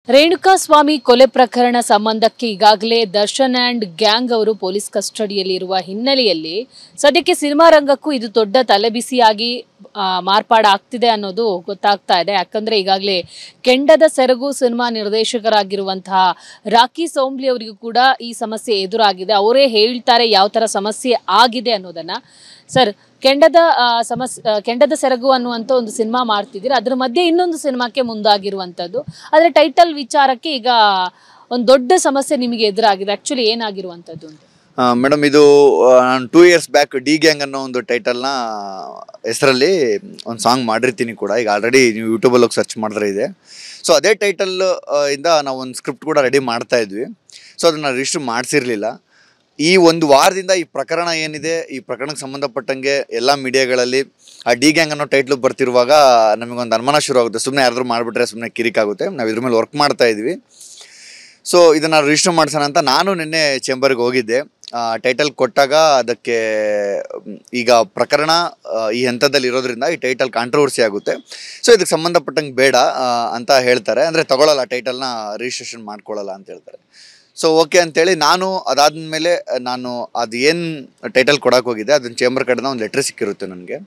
ರೇಣುಕಾಸ್ವಾಮಿ ಕೊಲೆ ಪ್ರಕರಣ ಸಂಬಂಧಕ್ಕೆ ಈಗಾಗಲೇ ದರ್ಶನ್ ಅಂಡ್ ಗ್ಯಾಂಗ್ ಅವರು ಪೊಲೀಸ್ ಕಸ್ಟಡಿಯಲ್ಲಿರುವ ಹಿನ್ನೆಲೆಯಲ್ಲಿ ಸದ್ಯಕ್ಕೆ ಸಿನಿಮಾ ರಂಗಕ್ಕೂ ಇದು ದೊಡ್ಡ ತಲೆಬಿಸಿಯಾಗಿ ಮಾರ್ಪಾಡಾಗ್ತಿದೆ ಅನ್ನೋದು ಗೊತ್ತಾಗ್ತಾ ಇದೆ. ಯಾಕಂದ್ರೆ ಈಗಾಗಲೇ ಕೆಂಡದ ಸೆರಗು ಸಿನಿಮಾ ನಿರ್ದೇಶಕರಾಗಿರುವಂತಹ ರಾಕಿ ಸೋಂಬ್ಲಿ ಅವರಿಗೂ ಕೂಡ ಈ ಸಮಸ್ಯೆ ಎದುರಾಗಿದೆ. ಅವರೇ ಹೇಳ್ತಾರೆ ಯಾವ ತರ ಸಮಸ್ಯೆ ಆಗಿದೆ ಅನ್ನೋದನ್ನ. ಸರ್, ಕೆಂಡದ ಸೆರಗು ಅನ್ನುವಂತ ಒಂದು ಸಿನಿಮಾ ಮಾಡ್ತಿದ್ದೀರಾ, ಅದ್ರ ಮಧ್ಯೆ ಇನ್ನೊಂದು ಸಿನಿಮಾಕ್ಕೆ ಮುಂದಾಗಿರುವಂತದ್ದು. ಆದ್ರೆ ಟೈಟಲ್ ವಿಚಾರಕ್ಕೆ ಈಗ ಒಂದು ದೊಡ್ಡ ಸಮಸ್ಯೆ ನಿಮಗೆ ಎದುರಾಗಿದೆ. ಆಕ್ಚುಲಿ ಏನಾಗಿರುವಂತದ್ದು ಅಂತ? ಮೇಡಮ್, ಇದು ನಾನು 2 years ಬ್ಯಾಕ್ ಡಿ ಗ್ಯಾಂಗ್ ಅನ್ನೋ ಒಂದು ಟೈಟಲ್ನ ಹೆಸರಲ್ಲಿ ಒಂದು ಸಾಂಗ್ ಮಾಡಿರ್ತೀನಿ ಕೂಡ. ಈಗ ಆಲ್ರೆಡಿ ನೀವು ಯೂಟ್ಯೂಬಲ್ಲಿ ಹೋಗಿ ಸರ್ಚ್ ಮಾಡಿದ್ರೆ ಇದೆ. ಸೊ ಅದೇ ಟೈಟಲ್ ಇಂದ ನಾವು ಒಂದು ಸ್ಕ್ರಿಪ್ಟ್ ಕೂಡ ರೆಡಿ ಮಾಡ್ತಾ ಇದ್ವಿ. ಸೊ ಅದನ್ನು ರಿಜಿಸ್ಟರ್ ಮಾಡಿಸಿರ್ಲಿಲ್ಲ. ಈ ಒಂದು ವಾರದಿಂದ ಈ ಪ್ರಕರಣ ಏನಿದೆ, ಈ ಪ್ರಕರಣಕ್ಕೆ ಸಂಬಂಧಪಟ್ಟಂಗೆ ಎಲ್ಲ ಮೀಡಿಯಾಗಳಲ್ಲಿ ಆ ಡಿ ಗ್ಯಾಂಗ್ ಅನ್ನೋ ಟೈಟ್ಲು ಬರ್ತಿರುವಾಗ ನಮಗೊಂದು ಅನುಮಾನ ಶುರು ಆಗುತ್ತೆ. ಸುಮ್ಮನೆ ಯಾರಾದರೂ ಮಾಡಿಬಿಟ್ರೆ ಸುಮ್ಮನೆ ಕಿರಿಕಾಗುತ್ತೆ. ನಾವು ಇದ್ರ ಮೇಲೆ ವರ್ಕ್ ಮಾಡ್ತಾ ಇದ್ವಿ. ಸೊ ಇದನ್ನು ರಿಜಿಸ್ಟರ್ ಮಾಡಿಸೋಣ ಅಂತ ನಾನು ನಿನ್ನೆ ಚೇಂಬರ್ಗೆ ಹೋಗಿದ್ದೆ. ಟೈಟಲ್ ಕೊಟ್ಟಾಗ ಅದಕ್ಕೆ ಈಗ ಪ್ರಕರಣ ಈ ಹಂತದಲ್ಲಿ ಇರೋದ್ರಿಂದ ಈ ಟೈಟಲ್ ಕಾಂಟ್ರವರ್ಸಿ ಆಗುತ್ತೆ, ಸೊ ಇದಕ್ಕೆ ಸಂಬಂಧಪಟ್ಟಂಗೆ ಬೇಡ ಅಂತ ಹೇಳ್ತಾರೆ. ಅಂದರೆ ತಗೊಳ್ಳಲ್ಲ, ಟೈಟಲ್ನ ರಿಜಿಸ್ಟ್ರೇಷನ್ ಮಾಡ್ಕೊಳ್ಳಲ್ಲ ಅಂತ ಹೇಳ್ತಾರೆ. ಸೊ ಓಕೆ ಅಂತೇಳಿ ಅದಾದಮೇಲೆ ನಾನು ಅದು ಏನು ಟೈಟಲ್ ಕೊಡೋಕೆ ಹೋಗಿದ್ದೆ ಅದನ್ನು ಚೇಂಬರ್ ಕಡೆಯಿಂದ ಒಂದು ಲೆಟ್ರ್ ಸಿಕ್ಕಿರುತ್ತೆ ನನಗೆ.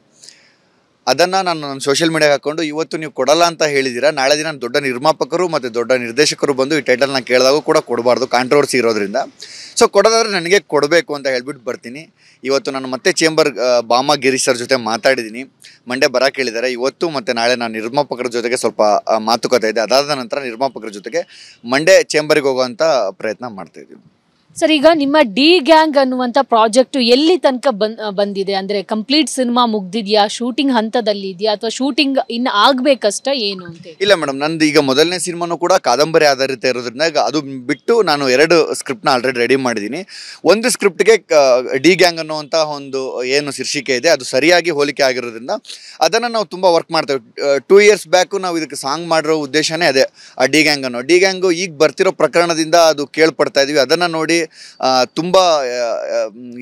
ಅದನ್ನು ನಾನು ನನ್ನ ಸೋಷಿಯಲ್ ಮೀಡಿಯಾಗೆ ಹಾಕ್ಕೊಂಡು, ಇವತ್ತು ನೀವು ಕೊಡಲ್ಲ ಅಂತ ಹೇಳಿದ್ದೀರಾ, ನಾಳೆ ದಿನ ದೊಡ್ಡ ನಿರ್ಮಾಪಕರು ಮತ್ತು ದೊಡ್ಡ ನಿರ್ದೇಶಕರು ಬಂದು ಈ ಟೈಟಲ್ನ ಕೇಳಿದಾಗೂ ಕೂಡ ಕೊಡಬಾರ್ದು, ಕಾಂಟ್ರವರ್ಸಿ ಇರೋದ್ರಿಂದ. ಸೊ ಕೊಡೋದಾದ್ರೆ ನನಗೆ ಕೊಡಬೇಕು ಅಂತ ಹೇಳ್ಬಿಟ್ಟು ಬರ್ತೀನಿ. ಇವತ್ತು ನಾನು ಮತ್ತೆ ಚೇಂಬರ್ ಬಾಮಾ ಗಿರೀಶ್ ಸರ್ ಜೊತೆ ಮಾತಾಡಿದ್ದೀನಿ. ಮಂಡೇ ಬರೋಕೆ ಹೇಳಿದ್ದಾರೆ. ಇವತ್ತು ಮತ್ತು ನಾಳೆ ನಾನು ನಿರ್ಮಾಪಕರ ಜೊತೆಗೆ ಸ್ವಲ್ಪ ಮಾತುಕತೆ ಇದೆ. ಅದಾದ ನಂತರ ನಿರ್ಮಾಪಕರ ಜೊತೆಗೆ ಮಂಡೇ ಚೇಂಬರ್ಗೆ ಹೋಗೋವಂಥ ಪ್ರಯತ್ನ ಮಾಡ್ತಾಯಿದ್ದೀನಿ. ಸರ್, ಈಗ ನಿಮ್ಮ ಡಿ ಗ್ಯಾಂಗ್ ಅನ್ನುವಂಥ ಪ್ರಾಜೆಕ್ಟ್ ಎಲ್ಲಿ ತನಕ ಬಂದಿದೆ? ಅಂದ್ರೆ ಕಂಪ್ಲೀಟ್ ಸಿನಿಮಾ ಮುಗ್ದಿದ್ಯಾ, ಶೂಟಿಂಗ್ ಹಂತದಲ್ಲಿ ಇದೆಯಾ, ಅಥವಾ ಶೂಟಿಂಗ್ ಇನ್ನು ಆಗ್ಬೇಕಷ್ಟ ಏನು ಅಂತ? ಇಲ್ಲ ಮೇಡಮ್, ನಂದು ಈಗ ಮೊದಲನೇ ಸಿನಿಮಾನು ಕೂಡ ಕಾದಂಬರಿ ಆಧಾರಿತ ಇರೋದ್ರಿಂದ ಈಗ ಅದು ಬಿಟ್ಟು ನಾನು 2 ಸ್ಕ್ರಿಪ್ಟ್ನ ಆಲ್ರೆಡಿ ರೆಡಿ ಮಾಡಿದ್ದೀನಿ. ಒಂದು ಸ್ಕ್ರಿಪ್ಟ್ಗೆ ಡಿ ಗ್ಯಾಂಗ್ ಅನ್ನುವಂಥ ಒಂದು ಏನು ಶೀರ್ಷಿಕೆ ಇದೆ ಅದು ಸರಿಯಾಗಿ ಹೋಲಿಕೆ ಆಗಿರೋದ್ರಿಂದ ಅದನ್ನು ನಾವು ತುಂಬ ವರ್ಕ್ ಮಾಡ್ತೇವೆ. 2 years ಬ್ಯಾಕು ನಾವು ಇದಕ್ಕೆ ಸಾಂಗ್ ಮಾಡಿರೋ ಉದ್ದೇಶನೇ ಅದೇ. ಆ ಡಿ ಗ್ಯಾಂಗು ಈಗ ಬರ್ತಿರೋ ಪ್ರಕರಣದಿಂದ ಅದು ಕೇಳ್ಪಡ್ತಾ ಇದೀವಿ. ಅದನ್ನು ನೋಡಿ ತುಂಬ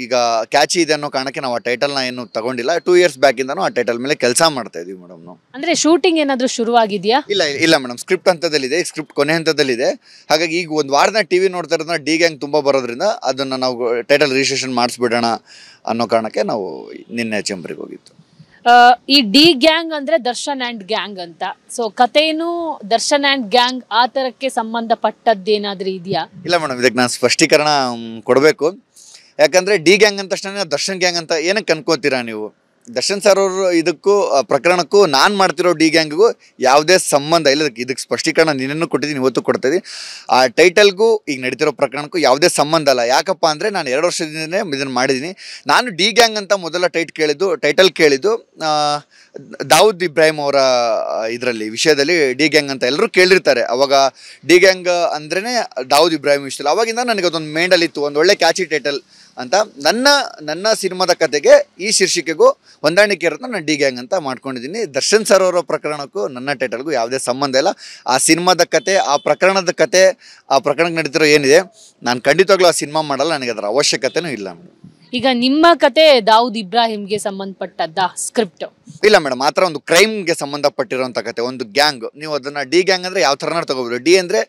ಈಗ ಕ್ಯಾಚಿ ಇದೆ ಅನ್ನೋ ಕಾರಣಕ್ಕೆ ನಾವು ಆ ಟೈಟಲ್ನ ಏನು ತಗೊಂಡಿಲ್ಲ. 2 years ಬ್ಯಾಕಿಂದನೂ ಆ ಟೈಟಲ್ ಮೇಲೆ ಕೆಲಸ ಮಾಡ್ತಾ ಇದೀವಿ ಮೇಡಮ್ ನಾವು. ಅಂದ್ರೆ ಶೂಟಿಂಗ್ ಏನಾದರೂ ಶುರುವಾಗಿದೆಯಾ? ಇಲ್ಲ ಮೇಡಮ್, ಸ್ಕ್ರಿಪ್ಟ್ ಹಂತದಲ್ಲಿದೆ, ಸ್ಕ್ರಿಪ್ಟ್ ಕೊನೆ ಹಂತದಲ್ಲಿದೆ. ಹಾಗಾಗಿ ಈಗ ಒಂದು ವಾರದ ಟಿವಿ ನೋಡ್ತಾ ಇರೋದ್ರಿಂದ ಡಿ ಗ್ಯಾಂಗ್ ತುಂಬ ಬರೋದ್ರಿಂದ ಅದನ್ನು ನಾವು ಟೈಟಲ್ ರಿಜಿಸ್ಟ್ರೇಷನ್ ಮಾಡಿಸ್ಬಿಡೋಣ ಅನ್ನೋ ಕಾರಣಕ್ಕೆ ನಾವು ನಿನ್ನೆ ಚೇಂಬರ್ಗೆ ಹೋಗಿತ್ತು. ಈ ಡಿ ಗ್ಯಾಂಗ್ ಅಂದ್ರೆ ದರ್ಶನ್ ಅಂಡ್ ಗ್ಯಾಂಗ್ ಅಂತ. ಸೊ ಕಥೆನೂ ದರ್ಶನ್ ಅಂಡ್ ಗ್ಯಾಂಗ್ ಆ ತರಕ್ಕೆ ಸಂಬಂಧಪಟ್ಟದ್ದೇನಾದ್ರೂ ಇದೆಯಾ? ಇಲ್ಲ ಮೇಡಮ್, ಇದಕ್ಕೆ ನಾನು ಸ್ಪಷ್ಟೀಕರಣ ಕೊಡಬೇಕು. ಯಾಕಂದ್ರೆ ಡಿ ಗ್ಯಾಂಗ್ ಅಂದ ತಕ್ಷಣ ದರ್ಶನ್ ಗ್ಯಾಂಗ್ ಅಂತ ಏನಕ್ಕೆ ಅನ್ಕೋತೀರಾ ನೀವು? ದರ್ಶನ್ ಸರ್ ಅವರು ಇದಕ್ಕೂ ಪ್ರಕರಣಕ್ಕೂ ನಾನು ಮಾಡ್ತಿರೋ ಡಿ ಗ್ಯಾಂಗಿಗೂ ಯಾವುದೇ ಸಂಬಂಧ ಇಲ್ಲ. ಇದಕ್ಕೆ ಸ್ಪಷ್ಟೀಕರಣ ನಿನ್ನೂ ಕೊಟ್ಟಿದ್ದೀನಿ, ಇವತ್ತು ಕೊಡ್ತಾಯಿದ್ದೀನಿ. ಆ ಟೈಟಲ್ಗೂ ಈಗ ನಡೀತಿರೋ ಪ್ರಕರಣಕ್ಕೂ ಯಾವುದೇ ಸಂಬಂಧ ಅಲ್ಲ. ಯಾಕಪ್ಪ ಅಂದರೆ ನಾನು 2 ವರ್ಷದಿಂದನೇ ಇದನ್ನು ಮಾಡಿದ್ದೀನಿ. ನಾನು ಡಿ ಗ್ಯಾಂಗ್ ಅಂತ ಮೊದಲ ಟೈಟಲ್ ಕೇಳಿದ್ದು ದಾವೂದ್ ಇಬ್ರಾಹಿಂ ಅವರ ಇದರಲ್ಲಿ ವಿಷಯದಲ್ಲಿ ಡಿ ಗ್ಯಾಂಗ್ ಅಂತ ಎಲ್ಲರೂ ಕೇಳಿರ್ತಾರೆ. ಅವಾಗ ಡಿ ಗ್ಯಾಂಗ್ ಅಂದ್ರೇ ದಾವೂದ್ ಇಬ್ರಾಹಿಂ ವಿಷಯದಲ್ಲಿ ಅವಾಗಿಂದ ನನಗೆ ಅದೊಂದು ಮೇಂಡಲ್ಲಿತ್ತು, ಒಂದು ಒಳ್ಳೆ ಕ್ಯಾಚಿ ಟೈಟಲ್ ಅಂತ. ನನ್ನ ಸಿನಿಮಾದ ಕತೆಗೆ ಈ ಶೀರ್ಷಿಕೆಗೂ ಹೊಂದಾಣಿಕೆ ಇರೋದನ್ನ ನಾನು ಡಿ ಗ್ಯಾಂಗ್ ಅಂತ ಮಾಡ್ಕೊಂಡಿದ್ದೀನಿ. ದರ್ಶನ್ ಸರ್ ಅವರ ಪ್ರಕರಣಕ್ಕೂ ನನ್ನ ಟೈಟಲ್ಗೂ ಯಾವುದೇ ಸಂಬಂಧ ಇಲ್ಲ. ಆ ಸಿನಿಮಾದ ಕತೆ, ಆ ಪ್ರಕರಣದ ಕತೆ, ಆ ಪ್ರಕರಣಕ್ಕೆ ನಡೀತಿರೋ ಏನಿದೆ, ನಾನು ಖಂಡಿತವಾಗ್ಲೂ ಆ ಸಿನಿಮಾ ಮಾಡಲ್ಲ. ನನಗೆ ಅದರ ಅವಶ್ಯಕತೆನೂ ಇಲ್ಲ ಮೇಡಮ್. ಈಗ ನಿಮ್ಮ ಕತೆ ದಾವೂದ್ ಇಬ್ರಾಹಿಂಗೆ ಸಂಬಂಧಪಟ್ಟದ್ದ ಸ್ಕ್ರಿಪ್ಟ್? ಇಲ್ಲ ಮೇಡಮ್, ಆ ಥರ ಒಂದು ಕ್ರೈಮ್ಗೆ ಸಂಬಂಧಪಟ್ಟಿರೋಂಥ ಕತೆ, ಒಂದು ಗ್ಯಾಂಗ್. ನೀವು ಅದನ್ನು ಡಿ ಗ್ಯಾಂಗ್ ಅಂದರೆ ಯಾವ ಥರನಾರು ತಗೋಬೋದು. ಡಿ ಅಂದರೆ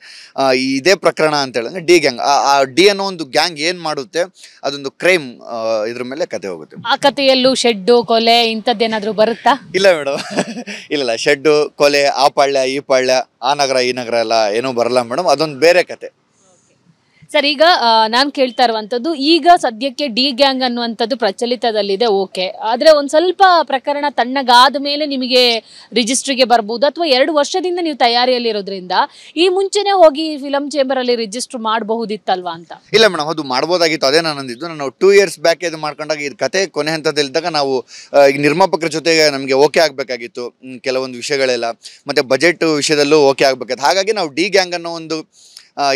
ಇದೇ ಪ್ರಕರಣ ಅಂತ ಹೇಳಿದ್ರೆ ಡಿ ಗ್ಯಾಂಗ್. ಆ ಡಿ ಅನ್ನೋ ಒಂದು ಗ್ಯಾಂಗ್ ಏನು ಮಾಡುತ್ತೆ, ಅದೊಂದು ಕ್ರೈಮ್, ಇದ್ರ ಮೇಲೆ ಕತೆ ಹೋಗುತ್ತೆ. ಆ ಕಥೆಯಲ್ಲೂ ಶೆಡ್ಡು, ಕೊಲೆ ಇಂಥದ್ದೇನಾದರೂ ಬರುತ್ತಾ? ಇಲ್ಲ ಮೇಡಮ್, ಇಲ್ಲ ಶೆಡ್ಡು, ಕೊಲೆ, ಆ ಪಾಳ್ಯ ಈ ಪಾಳ್ಯ, ಆ ನಗರ ಈ ನಗರ ಎಲ್ಲ ಏನೂ ಬರಲ್ಲ ಮೇಡಮ್. ಅದೊಂದು ಬೇರೆ ಕತೆ. ಸರ್, ಈಗ ನಾನು ಕೇಳ್ತಾ ಇರುವಂಥದ್ದು, ಈಗ ಸದ್ಯಕ್ಕೆ ಡಿ ಗ್ಯಾಂಗ್ ಅನ್ನುವಂಥದ್ದು ಪ್ರಚಲಿತದಲ್ಲಿದೆ, ಓಕೆ. ಆದರೆ ಒಂದು ಸ್ವಲ್ಪ ಪ್ರಕರಣ ತಣ್ಣಗಾದ ಮೇಲೆ ನಿಮಗೆ ರಿಜಿಸ್ಟ್ರಿಗೆ ಬರ್ಬೋದು, ಅಥವಾ 2 ವರ್ಷದಿಂದ ನೀವು ತಯಾರಿಯಲ್ಲಿರೋದ್ರಿಂದ ಈ ಮುಂಚೆನೇ ಹೋಗಿ ಫಿಲಮ್ ಚೇಂಬರಲ್ಲಿ ರಿಜಿಸ್ಟರ್ ಮಾಡಬಹುದಿತ್ತಲ್ವಾ ಅಂತ? ಇಲ್ಲ ಮೇಡಮ್, ಅದು ಮಾಡ್ಬೋದಾಗಿತ್ತು. ಅದೇ ನಾನು ಅಂದಿದ್ದು. ನಾನು 2 years ಬ್ಯಾಕ್ ಇದು ಮಾಡ್ಕೊಂಡಾಗ ಇದು ಕತೆ ಕೊನೆ ಹಂತದಲ್ಲಿದ್ದಾಗ ನಾವು ಈಗ ನಿರ್ಮಾಪಕರ ಜೊತೆಗೆ ನಮಗೆ ಓಕೆ ಆಗಬೇಕಾಗಿತ್ತು ಕೆಲವೊಂದು ವಿಷಯಗಳೆಲ್ಲ, ಮತ್ತು ಬಜೆಟ್ ವಿಷಯದಲ್ಲೂ ಓಕೆ ಆಗಬೇಕಾಗಿತ್ತು. ಹಾಗಾಗಿ ನಾವು ಡಿ ಗ್ಯಾಂಗ್ ಅನ್ನೋ ಒಂದು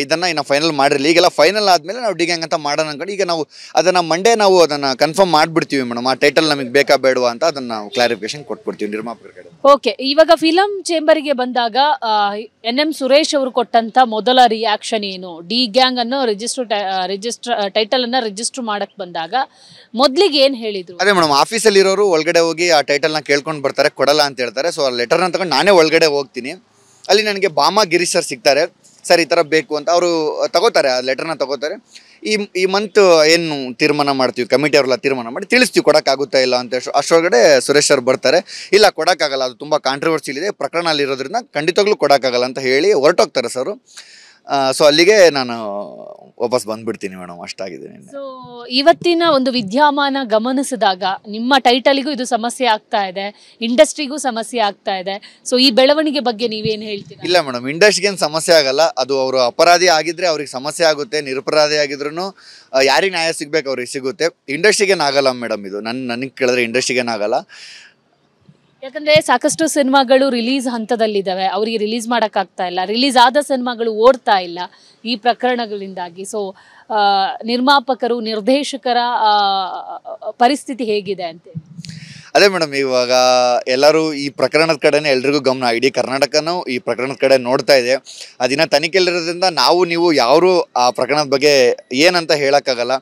ಇದನ್ನು ಇನ್ನು ಫೈನಲ್ ಮಾಡಿರಲಿ. ಈಗೆಲ್ಲ ಫೈನಲ್ ಆದಮೇಲೆ ನಾವು ಡಿ ಗ್ಯಾಂಗ್ ಅಂತ ಮಾಡೋಣ ಅನ್ಕೊಂಡು ಈಗ ನಾವು ಅದನ್ನು ಮಂಡೇ ನಾವು ಅದನ್ನು ಕನ್ಫರ್ಮ್ ಮಾಡಿಬಿಡ್ತೀವಿ ಮೇಡಮ್. ಆ ಟೈಟಲ್ ನಮಗೆ ಬೇಕಾ ಬೇಡವಾ ಅಂತ ಅದನ್ನು ನಾವು ಕ್ಲಾರಿಫಿಕೇಶನ್ ಕೊಟ್ಬಿಡ್ತೀವಿ ನಿರ್ಮಾಪಕರ ಕಡೆ. ಓಕೆ, ಇವಾಗ ಫಿಲಮ್ ಚೇಂಬರ್ಗೆ ಬಂದಾಗ NM ಸುರೇಶ್ ಅವರು ಕೊಟ್ಟಂತ ಮೊದಲ ರಿಯಾಕ್ಷನ್ ಏನು? ಡಿ ಗ್ಯಾಂಗ್ ಅನ್ನೋ ಟೈಟಲ್ ಅನ್ನ ರಿಜಿಸ್ಟರ್ ಮಾಡಕ್ ಬಂದಾಗ ಮೊದಲಿಗೆ ಏನು ಹೇಳಿದ್ರು? ಅದೇ ಮೇಡಮ್, ಆಫೀಸಲ್ಲಿ ಇರೋರು ಒಳಗಡೆ ಹೋಗಿ ಆ ಟೈಟಲ್ನ ಕೇಳ್ಕೊಂಡು ಬರ್ತಾರೆ, ಕೊಡಲ್ಲ ಅಂತ ಹೇಳ್ತಾರೆ. ಸೊ ಆ ಲೆಟರ್ನ ತಗೊಂಡು ನಾನೇ ಒಳಗಡೆ ಹೋಗ್ತೀನಿ. ಅಲ್ಲಿ ನನಗೆ ಬಾಮಾ ಗಿರೀಶ್ ಸರ್ ಸಿಗ್ತಾರೆ. ಸರ್ ಈ ಥರ ಬೇಕು ಅಂತ ಅವರು ತಗೋತಾರೆ, ಆ ಲೆಟರ್ನ ತಗೋತಾರೆ. ಈ ಮಂತ್ ಏನು ತೀರ್ಮಾನ ಮಾಡ್ತೀವಿ, ಕಮಿಟಿ ಅವರೆಲ್ಲ ತೀರ್ಮಾನ ಮಾಡಿ ತಿಳಿಸ್ತೀವಿ ಕೊಡೋಕ್ಕಾಗುತ್ತಾ ಇಲ್ಲ ಅಂತ. ಅಷ್ಟೊಳಗಡೆ ಸುರೇಶ್ ಅವ್ರು ಬರ್ತಾರೆ, ಇಲ್ಲ ಕೊಡೋಕ್ಕಾಗಲ್ಲ, ಅದು ತುಂಬ ಕಾಂಟ್ರವರ್ಸಿಲ್ ಇದೆ, ಪ್ರಕರಣ ಅಲ್ಲಿರೋದ್ರಿಂದ ಖಂಡಿತವಾಗ್ಲೂ ಕೊಡೋಕ್ಕಾಗಲ್ಲ ಅಂತ ಹೇಳಿ ಹೊರಟೋಗ್ತಾರೆ ಸರ್. ಸೊ ಅಲ್ಲಿಗೆ ನಾನು ವಾಪಸ್ ಬಂದ್ಬಿಡ್ತೀನಿ ಮೇಡಮ್, ಅಷ್ಟಾಗಿದೆ. ಸೊ ಇವತ್ತಿನ ಒಂದು ವಿದ್ಯಮಾನ ಗಮನಿಸಿದಾಗ ನಿಮ್ಮ ಟೈಟಲಿಗೂ ಇದು ಸಮಸ್ಯೆ ಆಗ್ತಾ ಇದೆ, ಇಂಡಸ್ಟ್ರಿಗೂ ಸಮಸ್ಯೆ ಆಗ್ತಾ ಇದೆ. ಸೊ ಈ ಬೆಳವಣಿಗೆ ಬಗ್ಗೆ ನೀವೇನು ಹೇಳ್ತೀರಾ? ಇಲ್ಲ ಮೇಡಮ್, ಇಂಡಸ್ಟ್ರಿಗೇನು ಸಮಸ್ಯೆ ಆಗಲ್ಲ. ಅದು ಅವರು ಅಪರಾಧಿ ಆಗಿದ್ರೆ ಅವ್ರಿಗೆ ಸಮಸ್ಯೆ ಆಗುತ್ತೆ, ನಿರಪರಾಧಿ ಆಗಿದ್ರು ಯಾರಿಗೆ ನ್ಯಾಯ ಸಿಗ್ಬೇಕು ಅವ್ರಿಗೆ ಸಿಗುತ್ತೆ. ಇಂಡಸ್ಟ್ರಿಗೇನು ಆಗಲ್ಲ ಮೇಡಮ್, ಇದು ನನಗೆ ಕೇಳಿದ್ರೆ ಇಂಡಸ್ಟ್ರಿಗೇನು ಆಗಲ್ಲ. ಯಾಕಂದ್ರೆ ಸಾಕಷ್ಟು ಸಿನಿಮಾಗಳು ರಿಲೀಸ್ ಹಂತದಲ್ಲಿದ್ದಾವೆ, ಅವರಿಗೆ ರಿಲೀಸ್ ಮಾಡೋಕ್ಕಾಗ್ತಾ ಇಲ್ಲ, ರಿಲೀಸ್ ಆದ ಸಿನಿಮಾಗಳು ಓಡ್ತಾ ಇಲ್ಲ ಈ ಪ್ರಕರಣಗಳಿಂದಾಗಿ. ಸೊ ನಿರ್ಮಾಪಕರು, ನಿರ್ದೇಶಕರ ಪರಿಸ್ಥಿತಿ ಹೇಗಿದೆ ಅಂತ? ಅದೇ ಮೇಡಮ್, ಇವಾಗ ಎಲ್ಲರೂ ಈ ಪ್ರಕರಣದ ಕಡೆನೇ ಎಲ್ರಿಗೂ ಗಮನ, ಇಡೀ ಕರ್ನಾಟಕನೂ ಈ ಪ್ರಕರಣದ ಕಡೆ ನೋಡ್ತಾ ಇದೆ. ಅದಿನ ತನಿಖೆಯಲ್ಲಿರೋದ್ರಿಂದ ನೀವು ಯಾರು ಆ ಪ್ರಕರಣದ ಬಗ್ಗೆ ಏನಂತ ಹೇಳೋಕ್ಕಾಗಲ್ಲ.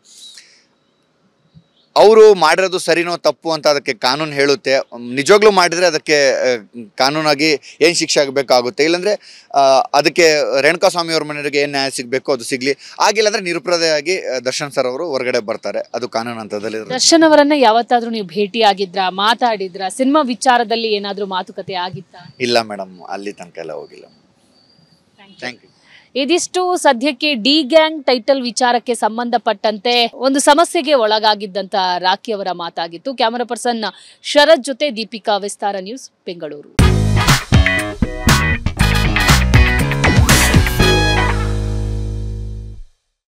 ಅವರು ಮಾಡಿರೋದು ಸರಿನೋ ತಪ್ಪು ಅಂತ ಅದಕ್ಕೆ ಕಾನೂನು ಹೇಳುತ್ತೆ. ನಿಜವಾಗ್ಲೂ ಮಾಡಿದರೆ ಅದಕ್ಕೆ ಕಾನೂನಾಗಿ ಏನು ಶಿಕ್ಷೆ ಆಗಬೇಕಾಗುತ್ತೆ, ಇಲ್ಲಾಂದರೆ ಅದಕ್ಕೆ ರೇಣುಕಾಸ್ವಾಮಿ ಅವ್ರ ಮನೆಯವರಿಗೆ ಏನು ನ್ಯಾಯ ಸಿಗಬೇಕು ಅದು ಸಿಗಲಿ. ಆಗಿಲ್ಲ ಅಂದರೆ ನಿರಪರಾಧಿಯಾಗಿ ದರ್ಶನ್ ಸರ್ ಅವರು ಹೊರಗಡೆ ಬರ್ತಾರೆ, ಅದು ಕಾನೂನು ಹಂತದಲ್ಲಿ. ದರ್ಶನ್ ಅವರನ್ನ ಯಾವತ್ತಾದ್ರೂ ನೀವು ಭೇಟಿ ಆಗಿದ್ರಾ, ಮಾತಾಡಿದ್ರಾ? ಸಿನಿಮಾ ವಿಚಾರದಲ್ಲಿ ಏನಾದರೂ ಮಾತುಕತೆ ಆಗಿತ್ತಾ? ಇಲ್ಲ ಮೇಡಮ್, ಅಲ್ಲಿ ತನಕ ಎಲ್ಲ ಹೋಗಿಲ್ಲ. Thank you. ಇದಿಷ್ಟು ಸದ್ಯಕ್ಕೆ ಡಿ ಗ್ಯಾಂಗ್ ಟೈಟಲ್ ವಿಚಾರಕ್ಕೆ ಸಂಬಂಧಪಟ್ಟಂತೆ ಒಂದು ಸಮಸ್ಯೆಗೆ ಒಳಗಾಗಿದ್ದಂತ ರಾಖಿ ಅವರ ಮಾತಾಗಿತ್ತು. ಕ್ಯಾಮರಾ ಪರ್ಸನ್ ಶರತ್ ಜೊತೆ ದೀಪಿಕಾ, ವಿಸ್ತಾರ ನ್ಯೂಸ್, ಬೆಂಗಳೂರು.